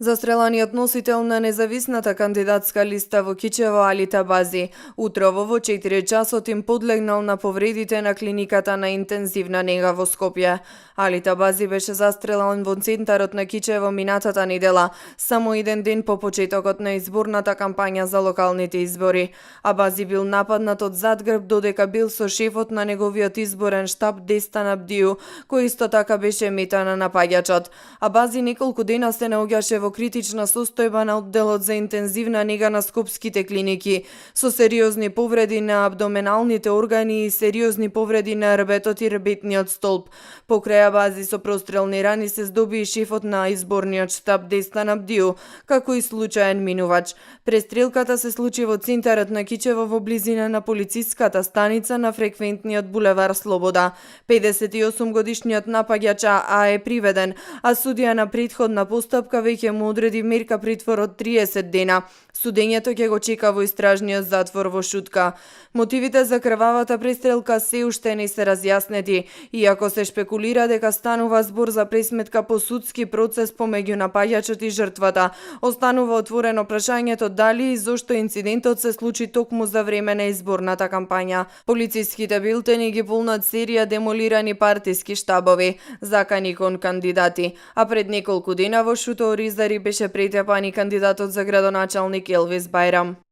Застреланиот носител на независната кандидатска листа во Кичево Али Табази утрово во 4 часот им подлегнал на повредите на клиниката на интензивна нега во Скопје. Али Табази беше застрелан во центарот на Кичево минатата недела, само еден ден по почетокот на изборната кампања за локалните избори. Абази бил нападнат од задгрб додека бил со шефот на неговиот изборен штаб Дестан Абдију, кој исто така беше мета на напаѓачот. Абази неколку дена се наоѓаше во критична состојба на одделот за интензивна нега на скопските клиники, со сериозни повреди на абдоменалните органи и сериозни повреди на рбетот и рбетниот столб. Покрај Абази со прострелни рани се здоби и шефот на изборниот штаб Дестан Абдију, како и случаен минувач. Престрелката се случи во центарот на Кичево во близина на полициската станица на фреквентниот булевар Слобода. 58 годишниот напаѓач А е приведен, а судија на претходна постапка веќе му одреди мерка притвор од 30 дена. Судењето ќе го чека во истражниот затвор во Шутка. Мотивите за крвавата престрелка се уште не се разјаснети, иако се шпекулира дека станува збор за пресметка по судски процес помеѓу напаѓачот и жртвата. Останува отворено прашањето дали и зошто инцидентот се случи токму за време на изборната кампања. Полициските билтени ги полнат серија демолирани партиски штабови, закани кон кандидати, а пред неколку дена во Шуто Оризари беше претепан и кандидатот за градоначалник Елвис Бајрам.